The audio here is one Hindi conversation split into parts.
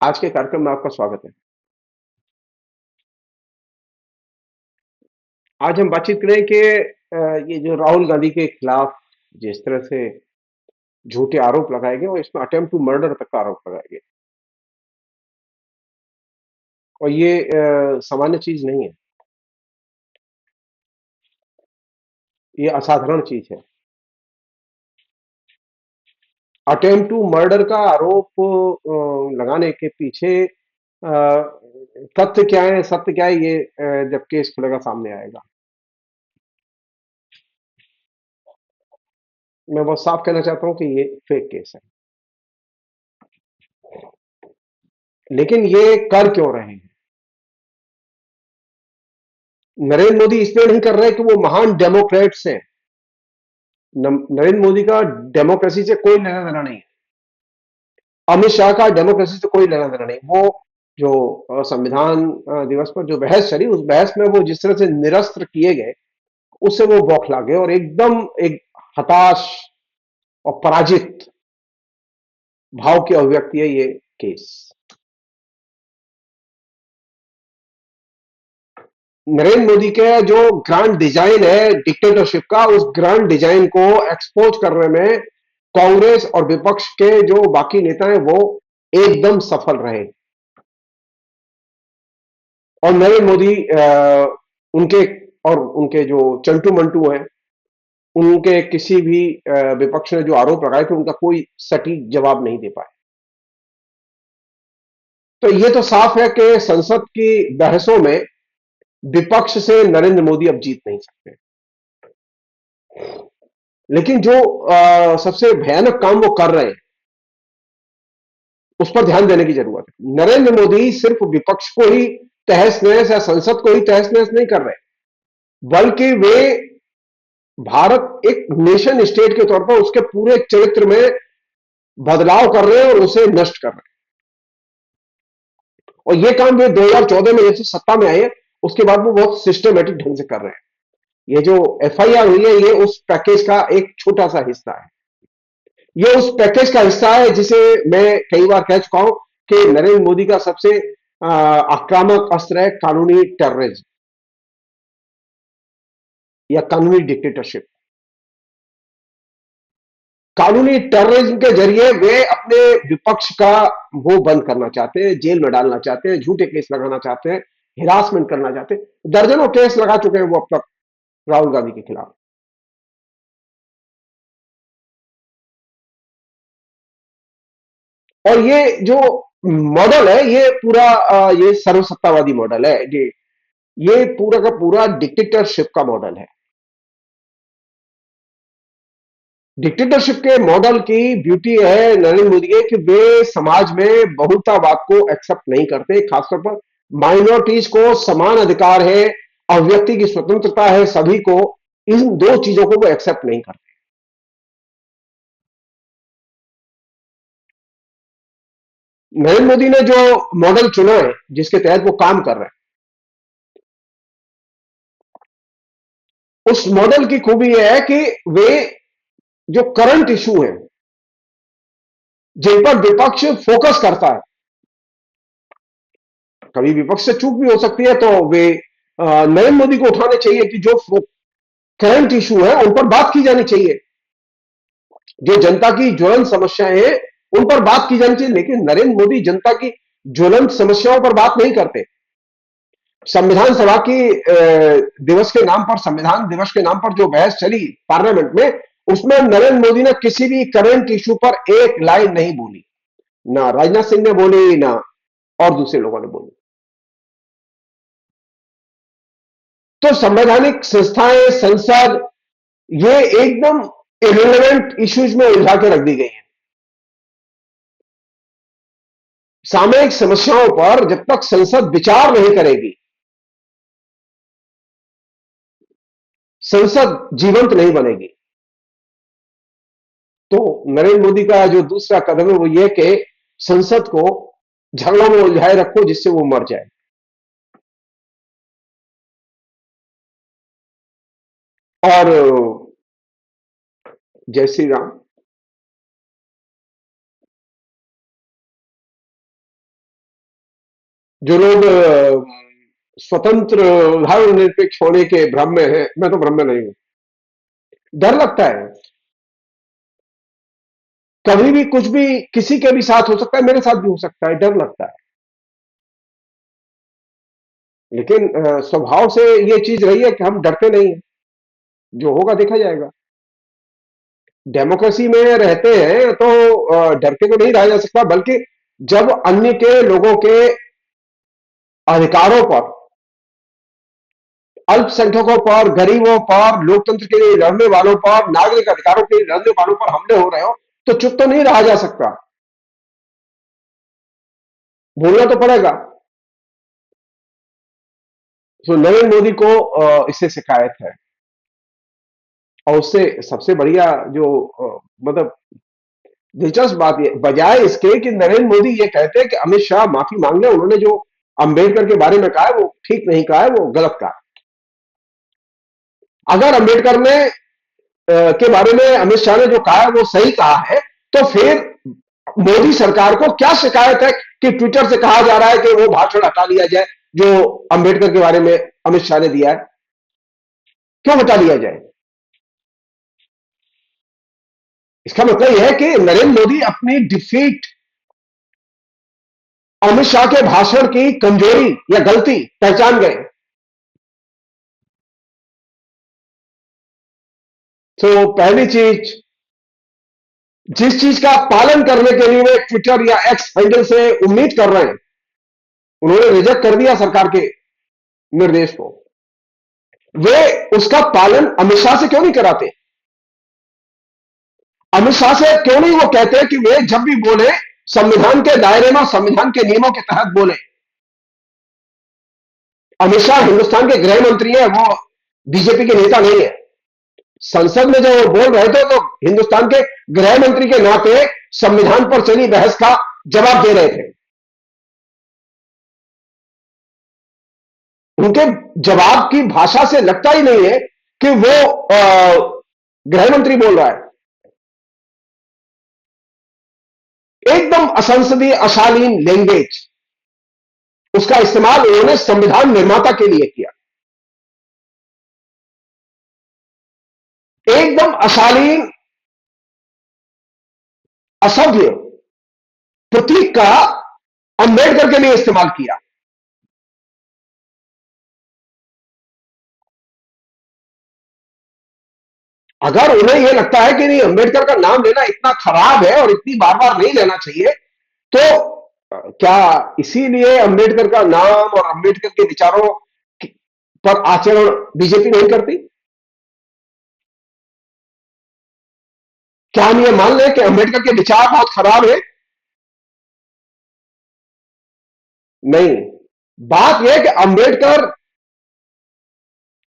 आज के कार्यक्रम में आपका स्वागत है। आज हम बातचीत करें कि ये जो राहुल गांधी के खिलाफ जिस तरह से झूठे आरोप लगाए गए और इसमें अटेम्प्ट टू मर्डर तक का आरोप लगाए गए और ये सामान्य चीज नहीं है। ये असाधारण चीज है। अटेम्प्ट टू मर्डर का आरोप लगाने के पीछे तथ्य क्या है, सत्य क्या है, ये जब केस खुलेगा सामने आएगा। मैं बहुत साफ कहना चाहता हूं कि ये फेक केस है। लेकिन ये कर क्यों रहे हैं? नरेंद्र मोदी इसलिए नहीं कर रहे कि वो महान डेमोक्रेट्स हैं। नरेंद्र मोदी का डेमोक्रेसी से कोई लेना देना नहीं है। अमित शाह का डेमोक्रेसी से कोई लेना देना नहीं। वो जो संविधान दिवस पर जो बहस चली, उस बहस में वो जिस तरह से निरस्त्र किए गए, उससे वो बौखला गए और एकदम एक हताश और पराजित भाव की अभिव्यक्ति है ये केस। नरेंद्र मोदी के जो ग्रांड डिजाइन है डिक्टेटरशिप का, उस ग्रांड डिजाइन को एक्सपोज करने में कांग्रेस और विपक्ष के जो बाकी नेता हैं वो एकदम सफल रहे। और नरेंद्र मोदी उनके और उनके जो चंटू मंटू हैं, उनके किसी भी विपक्ष ने जो आरोप लगाए थे, उनका कोई सटीक जवाब नहीं दे पाए। तो ये तो साफ है कि संसद की बहसों में विपक्ष से नरेंद्र मोदी अब जीत नहीं सकते। लेकिन जो सबसे भयानक काम वो कर रहे हैं, उस पर ध्यान देने की जरूरत है। नरेंद्र मोदी सिर्फ विपक्ष को ही तहस नहस या संसद को ही तहस नहस नहीं कर रहे, बल्कि वे भारत एक नेशन स्टेट के तौर पर उसके पूरे चरित्र में बदलाव कर रहे हैं और उसे नष्ट कर रहे हैं। और ये काम वे 2014 में जैसे सत्ता में आए, उसके बाद वो बहुत सिस्टमेटिक ढंग से कर रहे हैं। ये जो एफआईआर हुई है, ये उस पैकेज का एक छोटा सा हिस्सा है। ये उस पैकेज का हिस्सा है जिसे मैं कई बार कह चुका हूं कि नरेंद्र मोदी का सबसे आक्रामक अस्त्र है कानूनी टेररिज्म या कानूनी डिक्टेटरशिप। कानूनी टेररिज्म के जरिए वे अपने विपक्ष का मुंह बंद करना चाहते हैं, जेल में डालना चाहते हैं, झूठे केस लगाना चाहते हैं, हिरासमेंट करना चाहते हैं। दर्जनों केस लगा चुके हैं वो अब तक राहुल गांधी के खिलाफ। और ये जो मॉडल है, ये पूरा ये सर्वसत्तावादी मॉडल है। ये पूरा का पूरा डिक्टेटरशिप का मॉडल है। डिक्टेटरशिप के मॉडल की ब्यूटी है नरेंद्र मोदी के कि वे समाज में बहुलतावाद को एक्सेप्ट नहीं करते। खासतौर पर माइनॉरिटीज को समान अधिकार है, अभिव्यक्ति की स्वतंत्रता है सभी को, इन दो चीजों को वो एक्सेप्ट नहीं करते। नरेंद्र मोदी ने जो मॉडल चुना है, जिसके तहत वो काम कर रहे हैं, उस मॉडल की खूबी यह है कि वे जो करंट इशू है, जिन पर विपक्ष फोकस करता है, कभी विपक्ष से चूक भी हो सकती है, तो वे नरेंद्र मोदी को उठाने चाहिए कि जो करंट इशू है उन पर बात की जानी चाहिए, जो जनता की ज्वलंत समस्याएं हैं उन पर बात की जानी चाहिए। लेकिन नरेंद्र मोदी जनता की ज्वलंत समस्याओं पर बात नहीं करते। संविधान सभा की दिवस के नाम पर, संविधान दिवस के नाम पर जो बहस चली पार्लियामेंट में, उसमें नरेंद्र मोदी ने किसी भी करंट इशू पर एक लाइन नहीं बोली। ना राजनाथ सिंह ने बोली, ना और दूसरे लोगों ने बोली। तो संवैधानिक संस्थाएं, संसद, ये एकदम इरेलेवेंट इश्यूज में उलझा के रख दी गई है। सामयिक समस्याओं पर जब तक संसद विचार नहीं करेगी, संसद जीवंत नहीं बनेगी। तो नरेंद्र मोदी का जो दूसरा कदम है वो ये कि संसद को झगड़ों में उलझाए रखो जिससे वो मर जाए। और जय श्री राम। जो लोग स्वतंत्र धर्मनिरपेक्ष होने के भ्रम में हैं, मैं तो भ्रम में नहीं हूं। डर लगता है, कभी भी कुछ भी किसी के भी साथ हो सकता है, मेरे साथ भी हो सकता है, डर लगता है। लेकिन स्वभाव से ये चीज रही है कि हम डरते नहीं हैं, जो होगा देखा जाएगा। डेमोक्रेसी में रहते हैं तो डर के तो नहीं रहा जा सकता, बल्कि जब अन्य के लोगों के अधिकारों पर, अल्पसंख्यकों पर, गरीबों पर, लोकतंत्र के लिए लड़ने वालों पर, नागरिक अधिकारों के लिए लड़ने वालों पर हमले हो रहे हो, तो चुप तो नहीं रहा जा सकता, बोलना तो पड़ेगा। तो नरेंद्र मोदी को इससे शिकायत है। और उससे सबसे बढ़िया जो मतलब दिलचस्प बात ये, बजाय इसके कि नरेंद्र मोदी ये कहते हैं कि अमित शाह माफी मांग ले, उन्होंने जो अंबेडकर के बारे में कहा है वो ठीक नहीं कहा है, वो गलत कहा। अगर अंबेडकर ने के बारे में अमित शाह ने जो कहा है वो सही कहा है, तो फिर मोदी सरकार को क्या शिकायत है कि ट्विटर से कहा जा रहा है कि वो भाषण हटा लिया जाए जो अंबेडकर के बारे में अमित शाह ने दिया है? क्यों हटा लिया जाए? इसका मतलब यह है कि नरेंद्र मोदी अपनी डिफीट, अमित शाह के भाषण की कमजोरी या गलती पहचान गए। तो पहली चीज, जिस चीज का पालन करने के लिए वे ट्विटर या एक्स हैंडल से उम्मीद कर रहे हैं, उन्होंने रिजेक्ट कर दिया सरकार के निर्देश को। वे उसका पालन अमित शाह से क्यों नहीं कराते? अमित शाह से क्यों नहीं वो कहते हैं कि वे जब भी बोले संविधान के दायरे में, संविधान के नियमों के तहत बोले? अमित शाह हिंदुस्तान के गृह मंत्री है, वो बीजेपी के नेता नहीं है। संसद में जब वो बोल रहे थे तो हिंदुस्तान के गृह मंत्री के नाते संविधान पर चली बहस का जवाब दे रहे थे। उनके जवाब की भाषा से लगता ही नहीं है कि वो गृह मंत्री बोल रहा है। एकदम असंसदीय अशालीन लैंग्वेज, उसका इस्तेमाल उन्होंने संविधान निर्माता के लिए किया। एकदम अशालीन, असभ्य प्रतीक का अंबेडकर के लिए इस्तेमाल किया। अगर उन्हें यह लगता है कि नहीं, अंबेडकर का नाम लेना इतना खराब है और इतनी बार बार नहीं लेना चाहिए, तो क्या इसीलिए अंबेडकर का नाम और अंबेडकर के विचारों पर आचरण बीजेपी नहीं करती? क्या हम ये मान लें कि अंबेडकर के विचार बहुत खराब है? नहीं। बात यह है कि अंबेडकर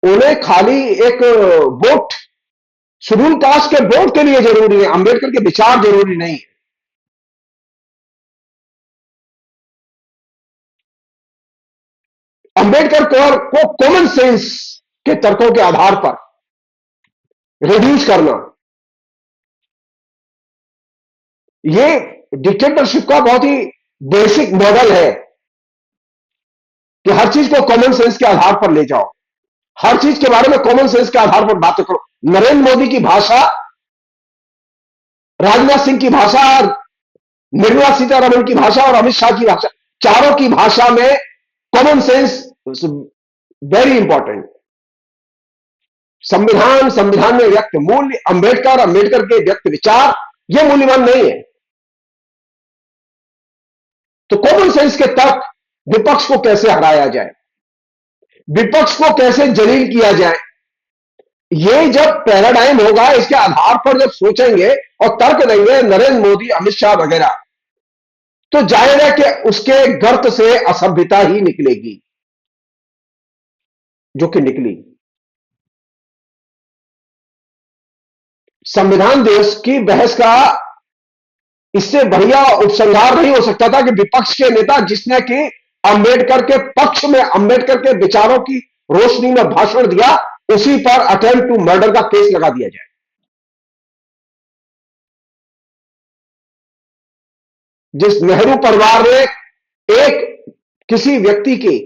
उन्हें खाली एक वोट, शेड्यूल कास्ट के वोट के लिए जरूरी है, अंबेडकर के विचार जरूरी नहीं है। अंबेडकर को कॉमन सेंस के तर्कों के आधार पर रिड्यूस करना, यह डिक्टेटरशिप का बहुत ही बेसिक मॉडल है कि हर चीज को कॉमन सेंस के आधार पर ले जाओ, हर चीज के बारे में कॉमन सेंस के आधार पर बातें करो। नरेंद्र मोदी की भाषा, राजनाथ सिंह की भाषा, निर्मला सीतारमण की भाषा और अमित शाह की भाषा, चारों की भाषा में कॉमन सेंस वेरी इंपॉर्टेंट। संविधान, संविधान में व्यक्त मूल्य, अंबेडकर, अंबेडकर के व्यक्त विचार, ये मूल्यवान नहीं है। तो कॉमन सेंस के तर्क, विपक्ष को कैसे हराया जाए, विपक्ष को कैसे जलील किया जाए, ये जब पैराडाइम होगा, इसके आधार पर जब सोचेंगे और तर्क देंगे नरेंद्र मोदी, अमित शाह वगैरह, तो जाहिर है कि उसके गर्त से असभ्यता ही निकलेगी, जो कि निकली। संविधान देश की बहस का इससे बढ़िया उपसंहार नहीं हो सकता था कि विपक्ष के नेता, जिसने कि अंबेडकर के पक्ष में, अंबेडकर के विचारों की रोशनी में भाषण दिया, उसी पर अटेम्प्ट टू मर्डर का केस लगा दिया जाए। जिस नेहरू परिवार ने एक किसी व्यक्ति की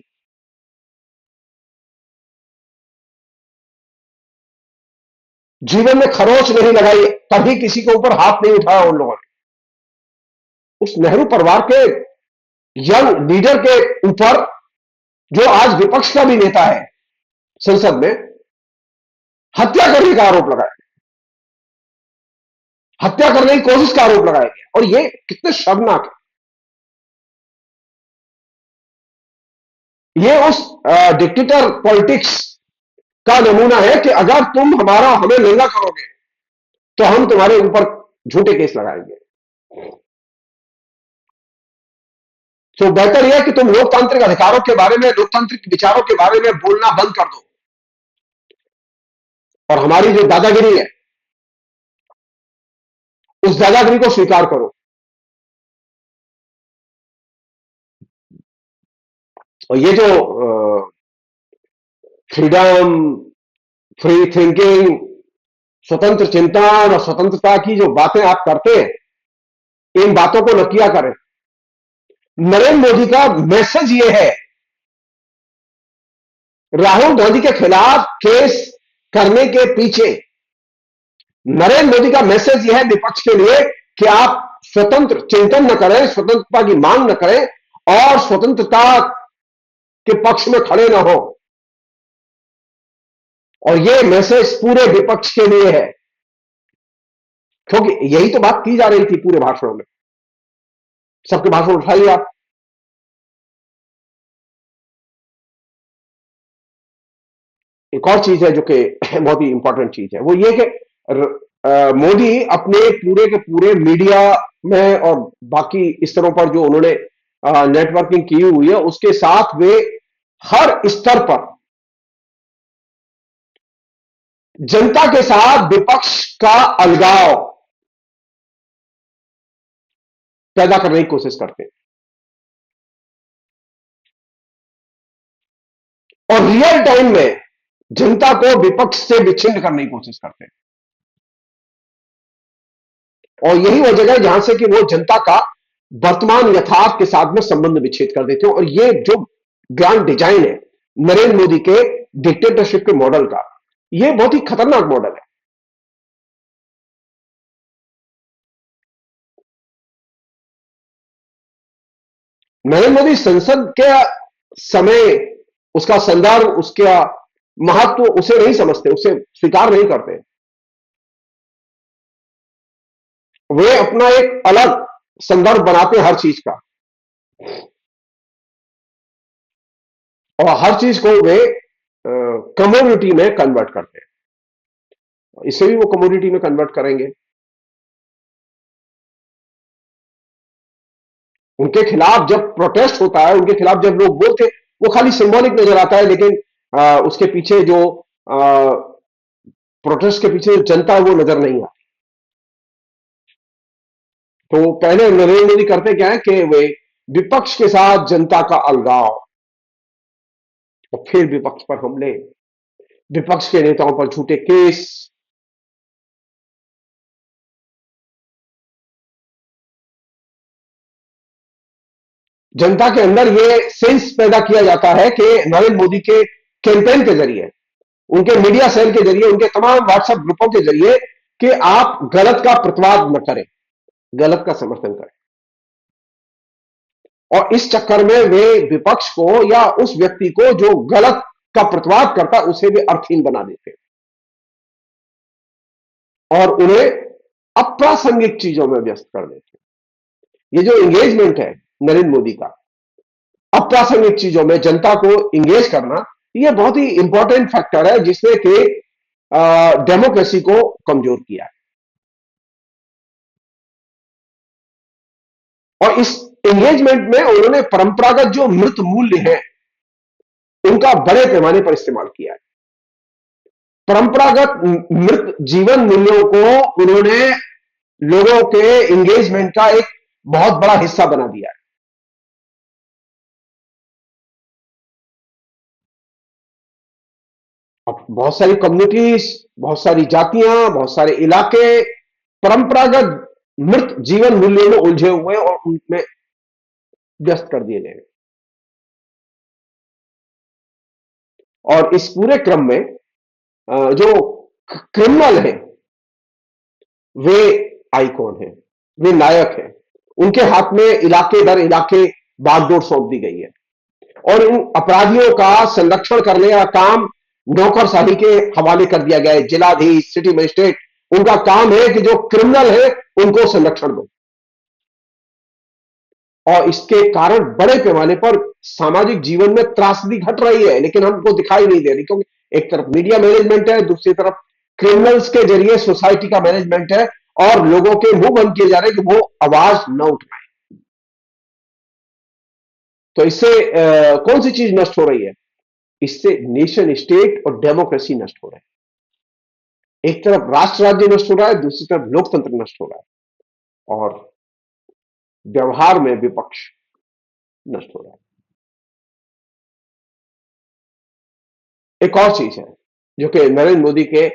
जीवन में खरोच नहीं लगाई, कभी किसी के ऊपर हाथ नहीं उठाया उन लोगों ने। उस नेहरू परिवार के यंग लीडर के ऊपर, जो आज विपक्ष का भी नेता है संसद में, हत्या करने का आरोप लगाया, हत्या करने की कोशिश का आरोप लगाया गया। और ये कितने शर्मनाक है। ये उस डिक्टेटर पॉलिटिक्स का नमूना है कि अगर तुम हमें नंगा करोगे तो हम तुम्हारे ऊपर झूठे केस लगाएंगे। तो बेहतर यह है कि तुम लोकतांत्रिक अधिकारों के बारे में, लोकतांत्रिक विचारों के बारे में बोलना बंद कर दो, और हमारी जो दादागिरी है उस दादागिरी को स्वीकार करो। और ये जो फ्रीडम, फ्री थिंकिंग, स्वतंत्र चिंतन और स्वतंत्रता की जो बातें आप करते हैं, इन बातों को न किया करें। नरेंद्र मोदी का मैसेज ये है, राहुल गांधी के खिलाफ केस करने के पीछे नरेंद्र मोदी का मैसेज यह है विपक्ष के लिए कि आप स्वतंत्र चिंतन न करें, स्वतंत्रता की मांग न करें और स्वतंत्रता के पक्ष में खड़े न हो। और यह मैसेज पूरे विपक्ष के लिए है, क्योंकि यही तो बात की जा रही थी पूरे भाषणों में। सबके भाषण उठाइए आप। एक और चीज है जो कि बहुत ही इंपॉर्टेंट चीज है, वो ये कि मोदी अपने पूरे के पूरे मीडिया में और बाकी स्तरों पर जो उन्होंने नेटवर्किंग की हुई है, उसके साथ वे हर स्तर पर जनता के साथ विपक्ष का अलगाव पैदा करने की कोशिश करते हैं और रियल टाइम में जनता को विपक्ष से विच्छिन्न करने की कोशिश करते हैं। और यही वो जगह है जहां से कि वो जनता का वर्तमान यथार्थ के साथ में संबंध विच्छेद कर देते हैं। और ये जो ग्रांड डिजाइन है नरेंद्र मोदी के डिक्टेटरशिप के मॉडल का, ये बहुत ही खतरनाक मॉडल है। नरेंद्र मोदी संसद के समय उसका संदर्भ, उसका महत्व उसे नहीं समझते, उसे स्वीकार नहीं करते। वे अपना एक अलग संदर्भ बनाते हैं हर चीज का, और हर चीज को वे कम्युनिटी में कन्वर्ट करते हैं। इसे भी वो कम्युनिटी में कन्वर्ट करेंगे। उनके खिलाफ जब प्रोटेस्ट होता है, उनके खिलाफ जब लोग बोलते, वो खाली सिंबॉलिक नजर आता है, लेकिन उसके पीछे जो प्रोटेस्ट के पीछे जो जनता है वो नजर नहीं आती। तो पहले नरेंद्र मोदी करते क्या है कि वे विपक्ष के साथ जनता का अलगाव, और फिर विपक्ष पर हमले, विपक्ष के नेताओं पर झूठे केस। जनता के अंदर ये सेंस पैदा किया जाता है कि नरेंद्र मोदी के कैंपेन के जरिए, उनके मीडिया सेल के जरिए, उनके तमाम व्हाट्सएप ग्रुपों के जरिए, कि आप गलत का प्रतिवाद न करें, गलत का समर्थन करें। और इस चक्कर में वे विपक्ष को या उस व्यक्ति को जो गलत का प्रतिवाद करता है उसे भी अर्थहीन बना देते हैं और उन्हें अप्रासंगिक चीजों में व्यस्त कर देते हैं। ये जो एंगेजमेंट है नरेंद्र मोदी का अप्रासंगिक चीजों में जनता को इंगेज करना, यह बहुत ही इंपॉर्टेंट फैक्टर है जिसने कि डेमोक्रेसी को कमजोर किया है। और इस एंगेजमेंट में उन्होंने परंपरागत जो मृत मूल्य हैं उनका बड़े पैमाने पर इस्तेमाल किया है। परंपरागत मृत जीवन मूल्यों को उन्होंने लोगों के एंगेजमेंट का एक बहुत बड़ा हिस्सा बना दिया है। अब बहुत सारी कम्युनिटीज, बहुत सारी जातियां, बहुत सारे इलाके परंपरागत मृत जीवन मूल्यों में उलझे हुए और उनमें व्यस्त कर दिए गए। और इस पूरे क्रम में जो क्रिमिनल हैं वे आइकॉन हैं, वे नायक हैं। उनके हाथ में इलाके दर इलाके बागडोर सौंप दी गई है और इन अपराधियों का संरक्षण करने का काम नौकरशाही के हवाले कर दिया गया है। जिलाधीश, सिटी मजिस्ट्रेट, उनका काम है कि जो क्रिमिनल है उनको संरक्षण दो। और इसके कारण बड़े पैमाने पर सामाजिक जीवन में त्रासदी घट रही है, लेकिन हमको दिखाई नहीं दे रही, क्योंकि एक तरफ मीडिया मैनेजमेंट है, दूसरी तरफ क्रिमिनल्स के जरिए सोसाइटी का मैनेजमेंट है और लोगों के मुंह बंद किए जा रहे हैं कि वो आवाज न उठाएं। तो इससे कौन सी चीज नष्ट हो रही है? इससे नेशन स्टेट और डेमोक्रेसी नष्ट हो रहा है। एक तरफ राष्ट्र राज्य नष्ट हो रहा है, दूसरी तरफ लोकतंत्र नष्ट हो रहा है और व्यवहार में विपक्ष नष्ट हो रहा है। एक और चीज है जो कि नरेंद्र मोदी के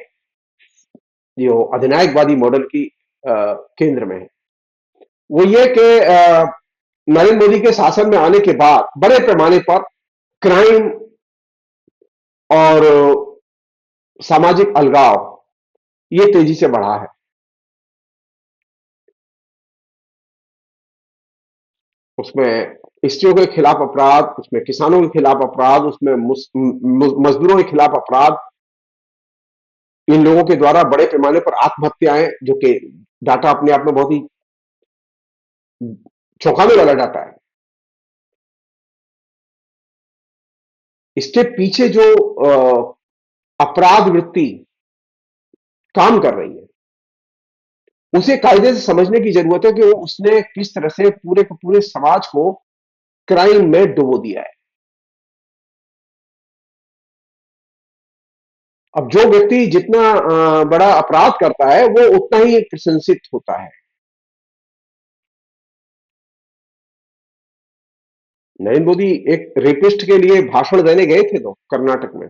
जो अधिनायकवादी मॉडल की केंद्र में है, वो ये कि नरेंद्र मोदी के शासन में आने के बाद बड़े पैमाने पर क्राइम और सामाजिक अलगाव ये तेजी से बढ़ा है। उसमें स्त्रियों के खिलाफ अपराध, उसमें किसानों के खिलाफ अपराध, उसमें मजदूरों के खिलाफ अपराध, इन लोगों के द्वारा बड़े पैमाने पर आत्महत्याएं, जो कि डाटा अपने आप में बहुत ही चौंकाने वाला डाटा है। इसके पीछे जो अपराध वृत्ति काम कर रही है, उसे कायदे से समझने की जरूरत है कि वो उसने किस तरह से पूरे के पूरे समाज को क्राइम में डुबो दिया है। अब जो व्यक्ति जितना बड़ा अपराध करता है वो उतना ही प्रशंसित होता है। नरेंद्र मोदी एक रेपिस्ट के लिए भाषण देने गए थे तो कर्नाटक में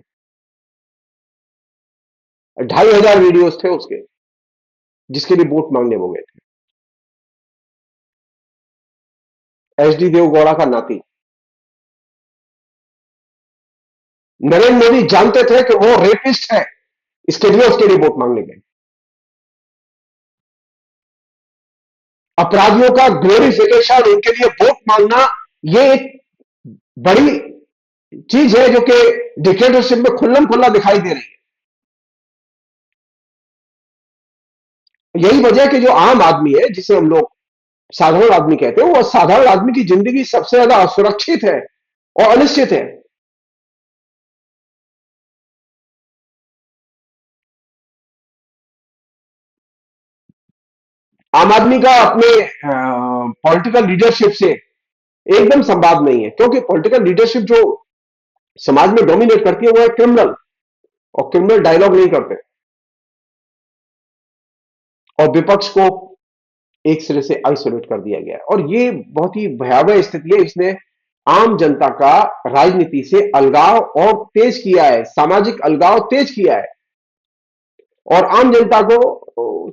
2,500 वीडियोस थे उसके, जिसके लिए वोट मांगने वो गए थे। एचडी देवगौड़ा का नाती। नरेंद्र मोदी जानते थे कि वो रेपिस्ट है, इसके लिए उसके लिए वोट मांगने गए। अपराधियों का ग्लोरिफिकेशन, उनके लिए वोट मांगना, ये एक बड़ी चीज है जो कि डिक्टेटरशिप में खुल्लम खुल्ला दिखाई दे रही है। यही वजह है कि जो आम आदमी है, जिसे हम लोग साधारण आदमी कहते हैं, वो साधारण आदमी की जिंदगी सबसे ज्यादा असुरक्षित है और अनिश्चित है। आम आदमी का अपने पॉलिटिकल लीडरशिप से एकदम संवाद नहीं है, क्योंकि पॉलिटिकल लीडरशिप जो समाज में डोमिनेट करती है वो है क्रिमिनल, और क्रिमिनल डायलॉग नहीं करते, और विपक्ष को एक सिरे से आइसोलेट कर दिया गया है। और ये बहुत ही भयावह स्थिति है। इसने आम जनता का राजनीति से अलगाव और तेज किया है, सामाजिक अलगाव तेज किया है। और आम जनता को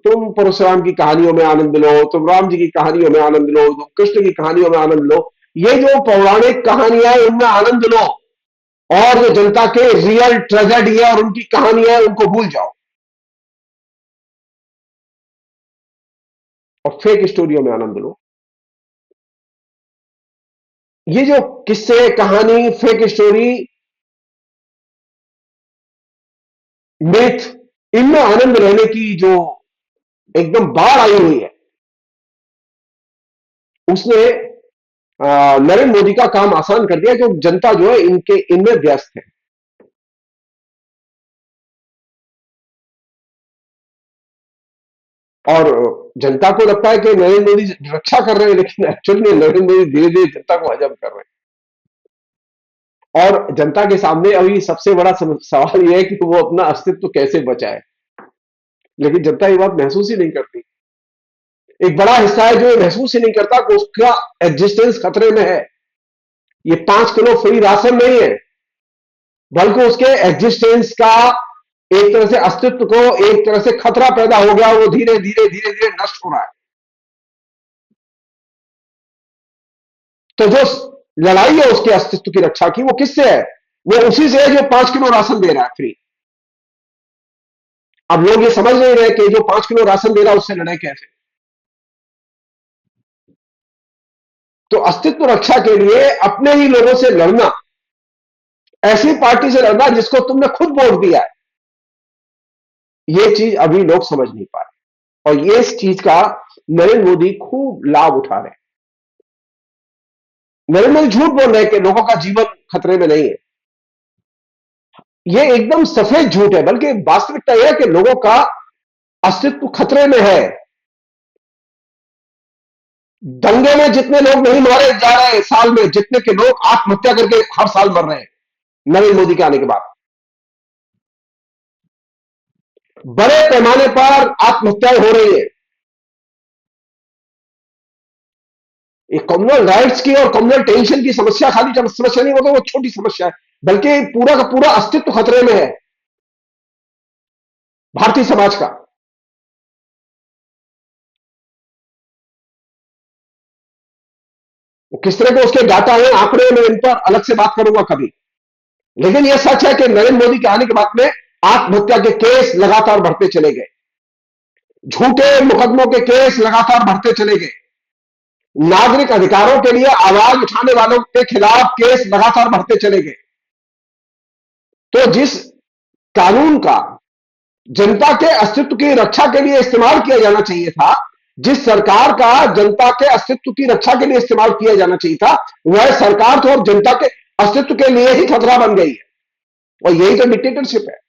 तुम परशुराम की कहानियों में आनंद लो, तुम राम जी की कहानियों में आनंद लो, तुम कृष्ण की कहानियों में आनंद लो, ये जो पौराणिक कहानियां हैं उनमें आनंद लो, और जो जनता के रियल ट्रेजेडी है और उनकी कहानियां है उनको भूल जाओ और फेक स्टोरियों में आनंद लो। ये जो किस्से, कहानी, फेक स्टोरी, मिथ, इनमें आनंद लेने की जो एकदम बाढ़ आई हुई है, उसने नरेंद्र मोदी का काम आसान कर दिया, क्योंकि जनता जो है इनके इनमें व्यस्त है। और जनता को लगता है कि नरेंद्र मोदी रक्षा कर रहे हैं, लेकिन एक्चुअल में नरेंद्र मोदी धीरे धीरे जनता को हजम कर रहे हैं। और जनता के सामने अभी सबसे बड़ा सवाल यह है कि वो अपना अस्तित्व कैसे बचाए, लेकिन जनता ये बात महसूस ही नहीं करती। एक बड़ा हिस्सा है जो ये महसूस ही नहीं करता कि उसका एग्जिस्टेंस खतरे में है। ये 5 किलो फ्री राशन नहीं है, बल्कि उसके एग्जिस्टेंस का एक तरह से अस्तित्व को एक तरह से खतरा पैदा हो गया, वो धीरे धीरे धीरे धीरे नष्ट हो रहा है। तो जो लड़ाई है उसके अस्तित्व की रक्षा की, वो किससे है? वो उसी से है जो 5 किलो राशन दे रहा है फ्री। अब लोग ये समझ नहीं रहे कि जो 5 किलो राशन दे रहा है उससे लड़े कैसे। तो अस्तित्व रक्षा के लिए अपने ही लोगों से लड़ना, ऐसी पार्टी से लड़ना जिसको तुमने खुद वोट दिया है, ये चीज अभी लोग समझ नहीं पा रहे। और ये इस चीज का नरेंद्र मोदी खूब लाभ उठा रहे हैं। नरेंद्र मोदी झूठ बोल रहे हैं कि लोगों का जीवन खतरे में नहीं है। ये एकदम सफेद झूठ है, बल्कि वास्तविकता यह है कि लोगों का अस्तित्व खतरे में है। दंगे में जितने लोग नहीं मारे जा रहे हैं साल में, जितने के लोग आत्महत्या करके हर साल मर रहे हैं नरेंद्र मोदी के आने के बाद, बड़े पैमाने पर आत्महत्याएं हो रही है। ये कम्युनल राइट्स की और कम्युनल टेंशन की समस्या खाली जब समस्या नहीं होता, वो छोटी समस्या है, बल्कि पूरा का पूरा अस्तित्व खतरे में है भारतीय समाज का। वो किस तरह के उसके डाटा है, आंकड़े, में इन पर अलग से बात करूंगा कभी। लेकिन यह सच है कि नरेंद्र मोदी के आने के बाद में आत्महत्या के केस लगातार बढ़ते चले गए, झूठे मुकदमों के केस लगातार बढ़ते चले गए, नागरिक अधिकारों के लिए आवाज उठाने वालों के खिलाफ केस लगातार बढ़ते चले गए। तो जिस कानून का जनता के अस्तित्व की रक्षा के लिए इस्तेमाल किया जाना चाहिए था, जिस सरकार का जनता के अस्तित्व की रक्षा के लिए इस्तेमाल किया जाना चाहिए था, वह सरकार तो अब जनता के अस्तित्व के लिए ही खतरा बन गई है। और यही तो डिक्टेटरशिप है।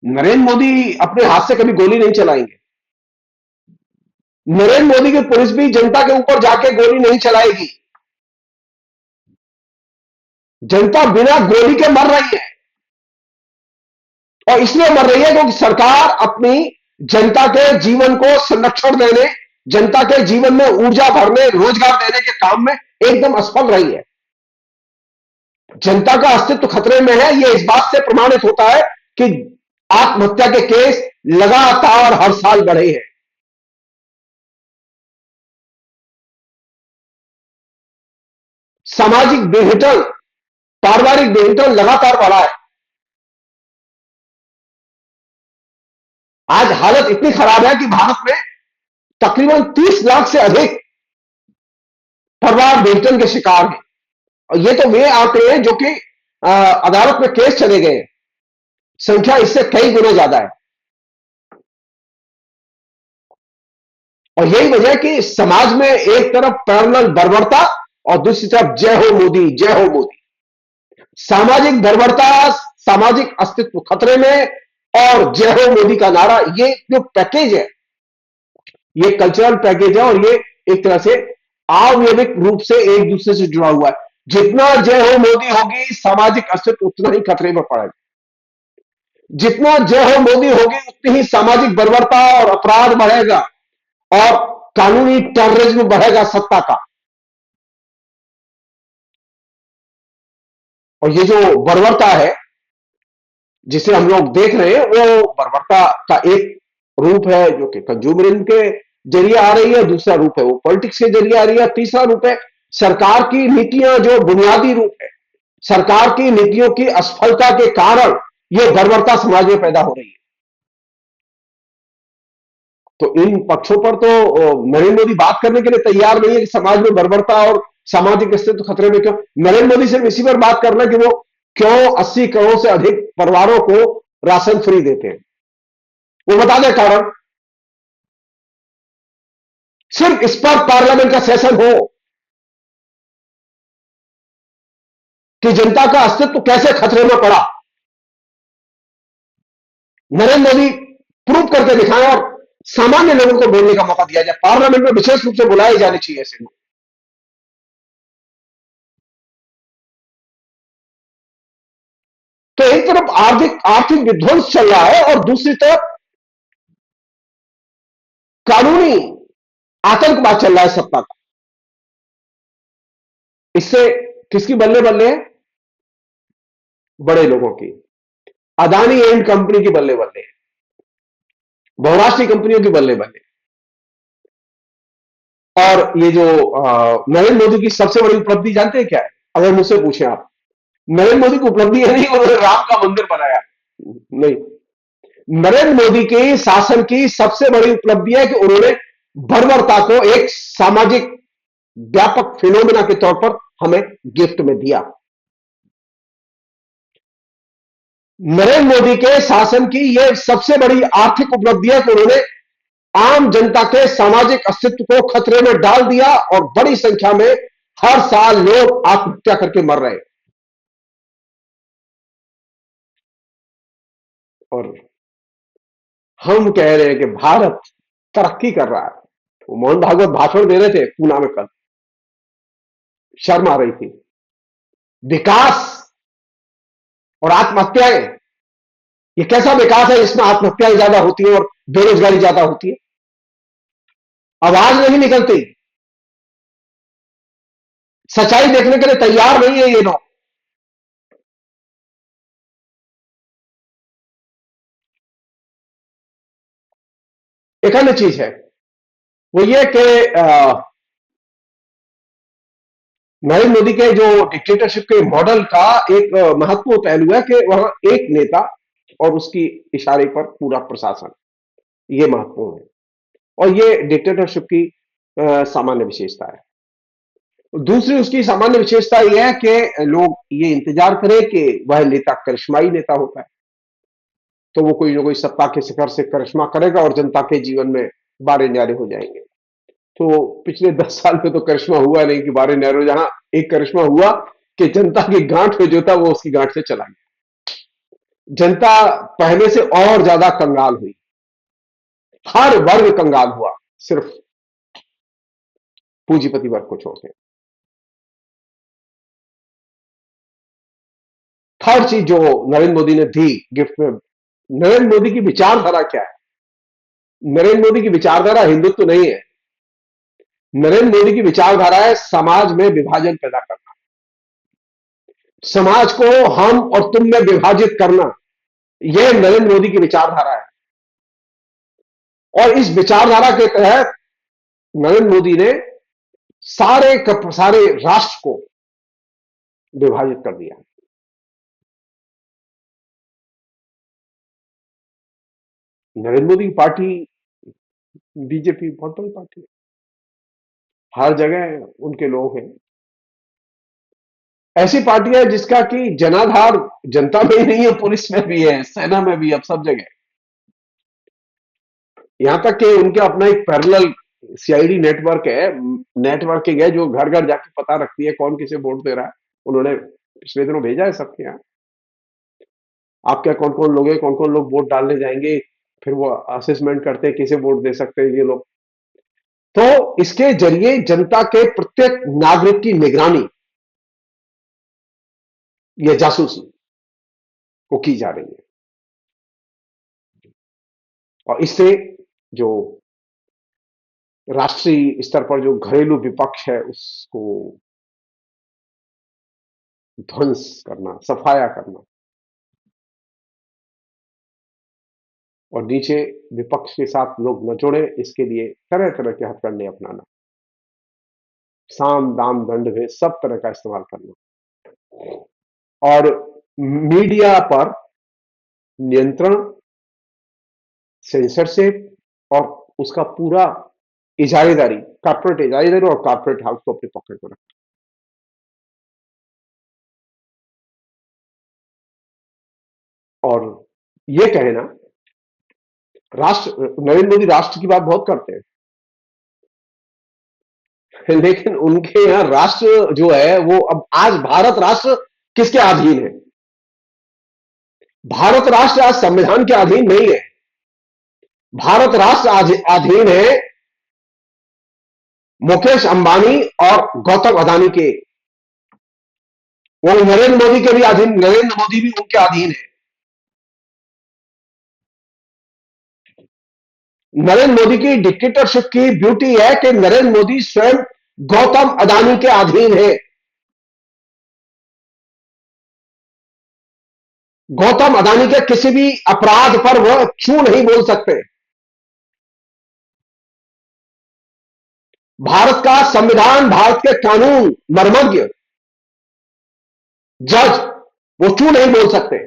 नरेंद्र मोदी अपने हाथ से कभी गोली नहीं चलाएंगे। नरेंद्र मोदी की पुलिस भी जनता के ऊपर जाके गोली नहीं चलाएगी। जनता बिना गोली के मर रही है, और इसलिए मर रही है क्योंकि सरकार अपनी जनता के जीवन को संरक्षण देने, जनता के जीवन में ऊर्जा भरने, रोजगार देने के काम में एकदम असफल रही है। जनता का अस्तित्व खतरे में है, यह इस बात से प्रमाणित होता है कि आत्महत्या के केस लगातार हर साल बढ़े हैं। सामाजिक विघटन, पारिवारिक विघटन लगातार बढ़ा है। आज हालत इतनी खराब है कि भारत में तकरीबन 30 लाख से अधिक परिवार विघटन के शिकार हैं। और ये तो वे आंकड़े हैं जो कि अदालत में केस चले गए, संख्या इससे कई गुना ज्यादा है। और यही वजह है कि समाज में एक तरफ पैरेलल बर्बरता और दूसरी तरफ जय हो मोदी, जय हो मोदी। सामाजिक बर्बरता, सामाजिक अस्तित्व खतरे में, और जय हो मोदी का नारा, ये जो पैकेज है, ये कल्चरल पैकेज है, और ये एक तरह से आवयविक रूप से एक दूसरे से जुड़ा हुआ है। जितना जय हो मोदी होगी, सामाजिक अस्तित्व उतना ही खतरे में पड़ेगा। जितना जय हो मोदी होगी, उतनी ही सामाजिक बर्बरता और अपराध बढ़ेगा, और कानूनी टेररिज्म बढ़ेगा सत्ता का। और ये जो बर्बरता है जिसे हम लोग देख रहे हैं, वो बर्बरता का एक रूप है जो कि कंज्यूमरिज्म के जरिए आ रही है, दूसरा रूप है वो पॉलिटिक्स के जरिए आ रही है, तीसरा रूप है सरकार की नीतियां, जो बुनियादी रूप है सरकार की नीतियों की असफलता के कारण ये बर्बरता समाज में पैदा हो रही है। तो इन पक्षों पर तो नरेंद्र मोदी बात करने के लिए तैयार नहीं है कि समाज में बर्बरता और सामाजिक अस्तित्व खतरे में क्यों। नरेंद्र मोदी सिर्फ इसी पर बात करना कि वो क्यों 80 करोड़ से अधिक परिवारों को राशन फ्री देते हैं, वो बता दें कारण। सिर्फ इस पर पार्लियामेंट का सेशन हो कि जनता का अस्तित्व कैसे खतरे में पड़ा, नरेंद्र मोदी प्रूव करके दिखाएं, और सामान्य लोगों को बोलने का मौका दिया जाए। पार्लियामेंट में विशेष रूप से बुलाए जाने चाहिए ऐसे लोग। तो एक तरफ आर्थिक आर्थिक विध्वंस चल रहा है, और दूसरी तरफ कानूनी आतंकवाद चल रहा है सत्ता का। इससे किसकी बल्ले बल्ले है? बड़े लोगों की। अदानी एंड कंपनी की बल्ले बल्ले है, बहुराष्ट्रीय कंपनियों की बल्ले बल्ले। और ये जो नरेंद्र मोदी की सबसे बड़ी उपलब्धि जानते हैं क्या है? अगर मुझसे पूछें आप, नरेंद्र मोदी की उपलब्धि है नहीं उन्होंने राम का मंदिर बनाया, नहीं। नरेंद्र मोदी के शासन की सबसे बड़ी उपलब्धि है कि उन्होंने बर्बरता को एक सामाजिक व्यापक फिनोमिना के तौर पर हमें गिफ्ट में दिया। नरेंद्र मोदी के शासन की यह सबसे बड़ी आर्थिक उपलब्धि है कि उन्होंने आम जनता के सामाजिक अस्तित्व को खतरे में डाल दिया और बड़ी संख्या में हर साल लोग आत्महत्या करके मर रहे हैं। और हम कह रहे हैं कि भारत तरक्की कर रहा है। वो मोहन भागवत भाषण दे रहे थे पूना में कल, शर्म आ रही थी। विकास और आत्महत्याएं, ये कैसा विकास है जिसमें आत्महत्याएं ज्यादा होती है और बेरोजगारी ज्यादा होती है? आवाज नहीं निकलती, सच्चाई देखने के लिए तैयार नहीं है ये लोग। एक अन्य चीज है, वो ये कि नरेंद्र मोदी के जो डिक्टेटरशिप के मॉडल का एक महत्वपूर्ण पहलू है कि वहां एक नेता और उसकी इशारे पर पूरा प्रशासन, ये महत्वपूर्ण है। और ये डिक्टेटरशिप की सामान्य विशेषता है। दूसरी उसकी सामान्य विशेषता यह है कि लोग ये इंतजार करें कि वह नेता करिश्माई नेता होता है, तो वो कोई ना कोई सत्ता के शिखर से करिश्मा करेगा और जनता के जीवन में बारे न्यारे हो जाएंगे। तो पिछले 10 साल में तो करिश्मा हुआ नहीं कि बारे न्यारे, जहां एक करिश्मा हुआ कि जनता की गांठ में जो था वो उसकी गांठ से चला गया। जनता पहले से और ज्यादा कंगाल हुई, हर वर्ग कंगाल हुआ, सिर्फ पूंजीपति वर्ग को छोड़कर। थर्ड चीज जो नरेंद्र मोदी ने दी गिफ्ट में, नरेंद्र मोदी की विचारधारा क्या है? नरेंद्र मोदी की विचारधारा हिंदुत्व नहीं है। नरेंद्र मोदी की विचारधारा है समाज में विभाजन पैदा करना, समाज को हम और तुम में विभाजित करना। यह नरेंद्र मोदी की विचारधारा है। और इस विचारधारा के तहत नरेंद्र मोदी ने सारे राष्ट्र को विभाजित कर दिया। नरेंद्र मोदी की पार्टी बीजेपी बहुत बड़ी पार्टी है, हर जगह उनके लोग हैं। ऐसी पार्टी है जिसका कि जनाधार जनता में ही नहीं है, पुलिस में भी है, सेना में भी, अब सब जगह। यहां तक कि उनके अपना एक पैरेलल सीआईडी नेटवर्क है, नेटवर्किंग है, जो घर घर जाके पता रखती है कौन किसे वोट दे रहा है। उन्होंने पिछले दिनों भेजा है सबके यहाँ, आपके कौन कौन लोग हैं, कौन कौन लोग वोट डालने जाएंगे, फिर वो असेसमेंट करते हैं किसे वोट दे सकते हैं ये लोग। तो इसके जरिए जनता के प्रत्येक नागरिक की निगरानी या जासूसी को की जा रही है। और इससे जो राष्ट्रीय स्तर पर जो घरेलू विपक्ष है उसको ध्वंस करना, सफाया करना, और नीचे विपक्ष के साथ लोग न जुड़े, इसके लिए तरह तरह के हथकंडे अपनाना, साम दाम दंड भेद सब तरह का इस्तेमाल करना, और मीडिया पर नियंत्रण, सेंसरशिप और उसका पूरा इजारेदारी, कॉर्पोरेट इजारेदारी और कॉर्पोरेट हाउस को अपने पकड़ में रखना। और ये कहना, राष्ट्र, नरेंद्र मोदी राष्ट्र की बात बहुत करते हैं, लेकिन उनके यहां राष्ट्र जो है वो, अब आज भारत राष्ट्र किसके अधीन है? भारत राष्ट्र आज संविधान के अधीन नहीं है। भारत राष्ट्र आज अधीन है मुकेश अंबानी और गौतम अदानी के। वो नरेंद्र मोदी के भी अधीन, नरेंद्र मोदी भी उनके अधीन है। नरेंद्र मोदी की डिक्टेटरशिप की ब्यूटी है कि नरेंद्र मोदी स्वयं गौतम अदानी के अधीन है। गौतम अदानी के किसी भी अपराध पर वह छू नहीं बोल सकते। भारत का संविधान, भारत के कानून, मर्मज्ञ, जज, वो क्यों नहीं बोल सकते?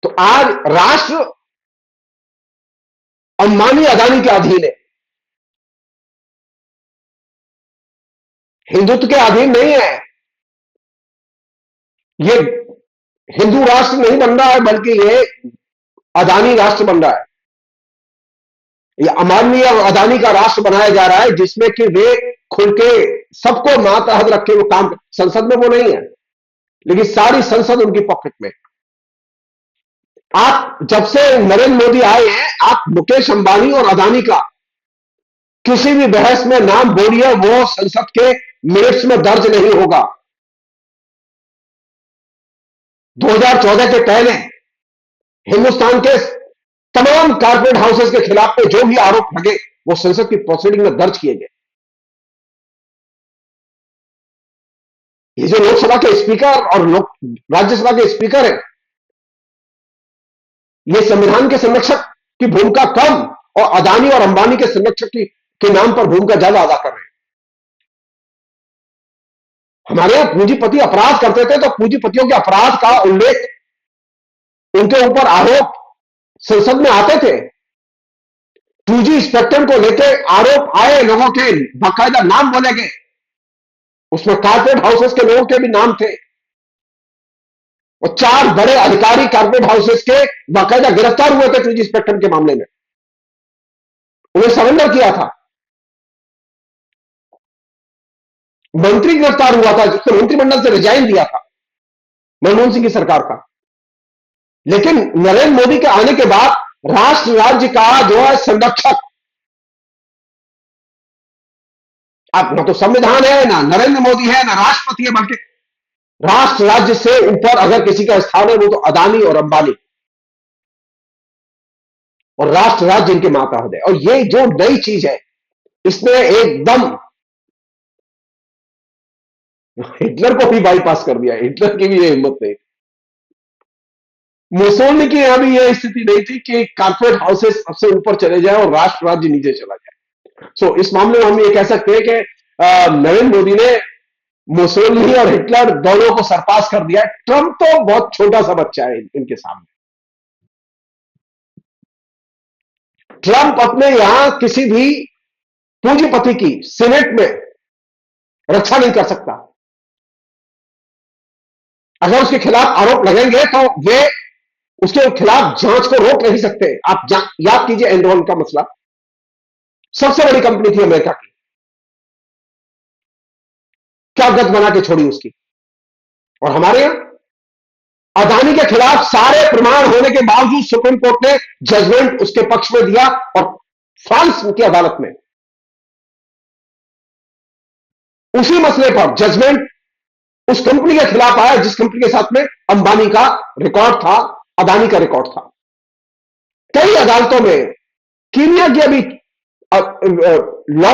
तो आज राष्ट्र अंबानी अदानी के अधीन है, हिंदुत्व के अधीन नहीं है। ये हिंदू राष्ट्र नहीं बन रहा है, बल्कि ये अदानी राष्ट्र बन रहा है। ये अंबानी और अदानी का राष्ट्र बनाया जा रहा है, जिसमें कि वे खुल के सबको मातहत रखे वो काम। संसद में वो नहीं है, लेकिन सारी संसद उनकी पॉकेट में। आप जब से नरेंद्र मोदी आए हैं, आप मुकेश अंबानी और अदानी का किसी भी बहस में नाम बोलिए, वो संसद के मिनट्स में दर्ज नहीं होगा। 2014 के पहले हिंदुस्तान के तमाम कारपोरेट हाउसेस के खिलाफ में जो भी आरोप लगे, वो संसद की प्रोसीडिंग में दर्ज किए गए। ये जो लोकसभा के स्पीकर और राज्यसभा के स्पीकर हैं, ये संविधान के संरक्षक की भूमिका कम और अदानी और अंबानी के संरक्षक के नाम पर भूमिका ज्यादा अदा कर रहे हैं। हमारे यहां पूंजीपति अपराध करते थे, तो पूंजीपतियों के अपराध का उल्लेख, उनके ऊपर आरोप संसद में आते थे। 2G स्पेक्ट्रम को लेकर आरोप आए लोगों के, बाकायदा नाम बोले गए, उसमें कारपोरेट हाउसेस के लोगों के भी नाम थे, और 4 बड़े अधिकारी कारपोरेट हाउसेस के बाकायदा गिरफ्तार हुए थे 2G स्पेक्ट्रम के मामले में। उन्हें सरेंडर किया था। मंत्री गिरफ्तार हुआ था, जिसने मंत्रिमंडल से रिजाइन दिया था, मनमोहन सिंह की सरकार का। लेकिन नरेंद्र मोदी के आने के बाद राष्ट्र राज्य का जो है संरक्षक, अब ना तो संविधान है, ना नरेंद्र मोदी है, ना राष्ट्रपति है, बल्कि राष्ट्र राज्य से ऊपर अगर किसी का स्थान है, वो तो अदानी और अंबानी, और राष्ट्र राज्य इनके मातहत है। और ये जो नई चीज है, इसने एकदम हिटलर को भी बाईपास कर दिया। हिटलर की भी ये हिम्मत नहीं, मुसोलिनी की यहां भी यह स्थिति नहीं थी कि कारपोरेट हाउसेस सबसे ऊपर चले जाए और राष्ट्र राज्य नीचे चला जाए। सो इस मामले में हम ये कह सकते हैं कि नरेंद्र मोदी ने मुसोलिनी और हिटलर दोनों को सरपास कर दिया। ट्रंप तो बहुत छोटा सा बच्चा है इनके सामने। ट्रंप अपने यहां किसी भी पूंजीपति की सीनेट में रक्षा नहीं कर सकता। अगर उसके खिलाफ आरोप लगेंगे तो वे उसके खिलाफ जांच को रोक नहीं सकते। आप याद कीजिए एनरॉन का मसला, सबसे बड़ी कंपनी थी अमेरिका की, क्या गत बना के छोड़ी उसकी। और हमारे यहां अदानी के खिलाफ सारे प्रमाण होने के बावजूद सुप्रीम कोर्ट ने जजमेंट उसके पक्ष में दिया, और फ्रांस की अदालत में उसी मसले पर जजमेंट उस कंपनी के खिलाफ आया जिस कंपनी के साथ में अंबानी का रिकॉर्ड था, अदानी का रिकॉर्ड था। कई अदालतों में कीनिया की अभी लॉ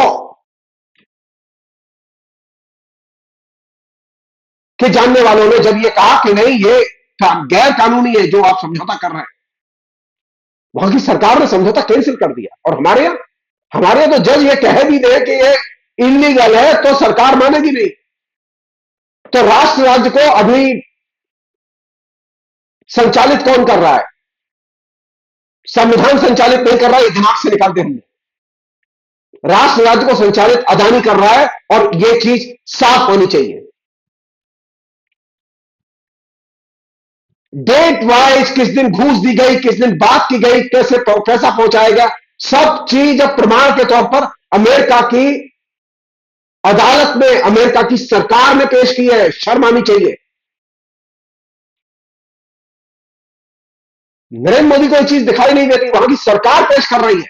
के जानने वालों ने जब ये कहा कि नहीं, ये गैर कानूनी है जो आप समझौता कर रहे हैं, वहां की सरकार ने समझौता कैंसिल कर दिया। और हमारे यहां तो जज ये कह भी दे कि ये इलीगल है तो सरकार मानेगी नहीं। तो राष्ट्र राज्य को अभी संचालित कौन कर रहा है? संविधान संचालित नहीं कर रहा है, ये दिमाग से निकालते हमने। राष्ट्र राज्य को संचालित अदानी कर रहा है, और यह चीज साफ होनी चाहिए। डेट वाइज किस दिन घूस दी गई, किस दिन बात की गई, कैसे पैसा पहुंचाएगा, सब चीज अब प्रमाण के तौर पर अमेरिका की अदालत में, अमेरिका की सरकार ने पेश की है। शर्म आनी चाहिए। नरेंद्र मोदी को यह चीज दिखाई नहीं देती, वहां की सरकार पेश कर रही है।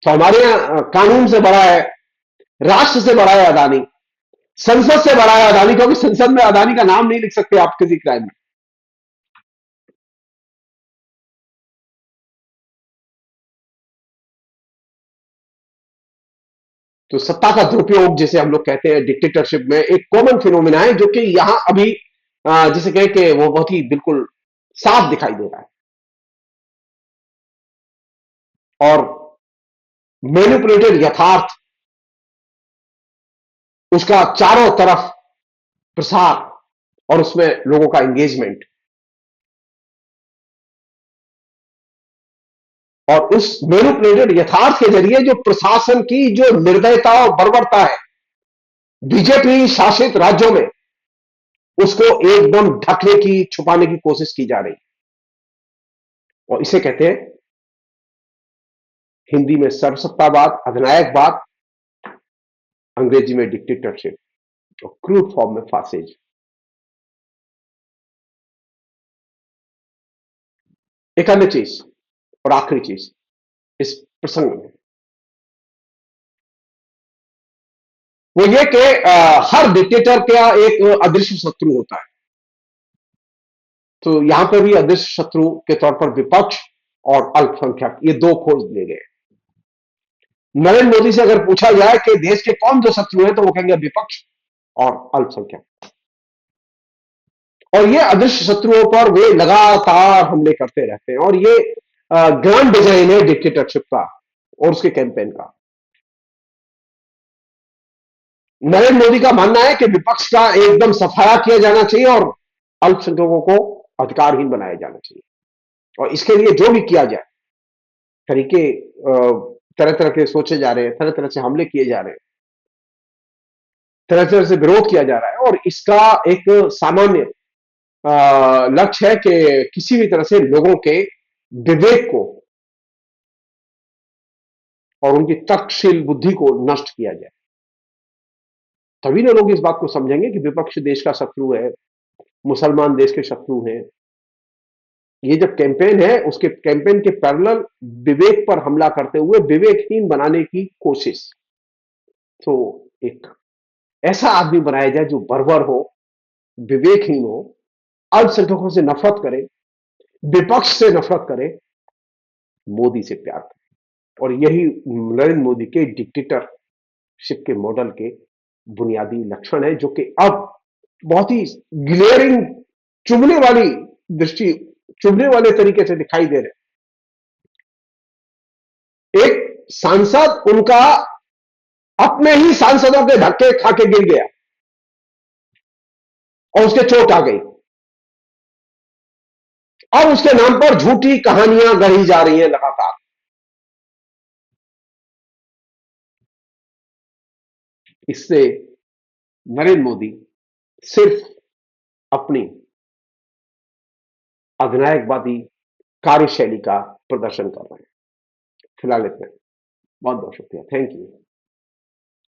तो हमारे यहां कानून से बड़ा है, राष्ट्र से बड़ा है अदानी, संसद से बड़ा है अदानी, क्योंकि संसद में अदानी का नाम नहीं लिख सकते आप किसी क्राइम में। तो सत्ता का दुरुपयोग जिसे हम लोग कहते हैं डिक्टेटरशिप में, एक कॉमन फिनोमिना है जो कि यहां अभी जिसे कहें कि वो बहुत ही बिल्कुल साफ दिखाई दे रहा है। और मैनिपुलेटेड यथार्थ, उसका चारों तरफ प्रसार और उसमें लोगों का एंगेजमेंट, और उस मैनिपुलेटेड यथार्थ के जरिए जो प्रशासन की जो निर्दयता और बर्बरता है बीजेपी शासित राज्यों में, उसको एकदम ढकने की, छुपाने की कोशिश की जा रही है। और इसे कहते हैं हिंदी में सर्वसत्तावाद, अधिनायकवाद, अंग्रेजी में डिक्टेटरशिप और क्रूड फॉर्म में फासिज्म। एक अन्य चीज और आखिरी चीज इस प्रसंग में, वो ये कि हर डिक्टेटर का एक अदृश्य शत्रु होता है। तो यहां पर भी अदृश्य शत्रु के तौर पर विपक्ष और अल्पसंख्यक, ये दो खोज दिए गए। नरेंद्र मोदी से अगर पूछा जाए कि देश के कौन दो शत्रु हैं, तो वो कहेंगे विपक्ष और अल्पसंख्यक। और ये अदृश्य शत्रुओं पर वे लगातार हमले करते रहते हैं, और ये ग्रांड डिजाइन है डिक्टेटरशिप का और उसके कैंपेन का। नरेंद्र मोदी का मानना है कि विपक्ष का एकदम सफाया किया जाना चाहिए और अल्पसंख्यकों को अधिकारहीन बनाया जाना चाहिए, और इसके लिए जो भी किया जाए, तरीके तरह तरह के सोचे जा रहे हैं, तरह तरह से हमले किए जा रहे हैं, तरह तरह से विरोध किया जा रहा है, और इसका एक सामान्य लक्ष्य है कि किसी भी तरह से लोगों के विवेक को और उनकी तर्कशील बुद्धि को नष्ट किया जाए। तभी ना लोग इस बात को समझेंगे कि विपक्ष देश का शत्रु है, मुसलमान देश के शत्रु हैं। ये जब कैंपेन है, उसके कैंपेन के पैरेलल विवेक पर हमला करते हुए विवेकहीन बनाने की कोशिश। तो एक ऐसा आदमी बनाया जाए जो बर्बर हो, विवेकहीन हो, अल्पसंख्यकों से नफरत करे, विपक्ष से नफरत करे, मोदी से प्यार करे। और यही नरेंद्र मोदी के डिक्टेटरशिप के मॉडल के बुनियादी लक्षण है, जो कि अब बहुत ही ग्लेयरिंग, चुभने वाली दृष्टि, चुभने वाले तरीके से दिखाई दे रहे। एक सांसद उनका अपने ही सांसदों के धक्के खा के गिर गया और उसके चोट आ गई। अब उसके नाम पर झूठी कहानियां गढ़ी जा रही हैं लगातार। इससे नरेंद्र मोदी सिर्फ अपनी अधिनायकवादी कार्यशैली का प्रदर्शन कर रहे हैं। फिलहाल इतना। बहुत बहुत शुक्रिया। Thank you.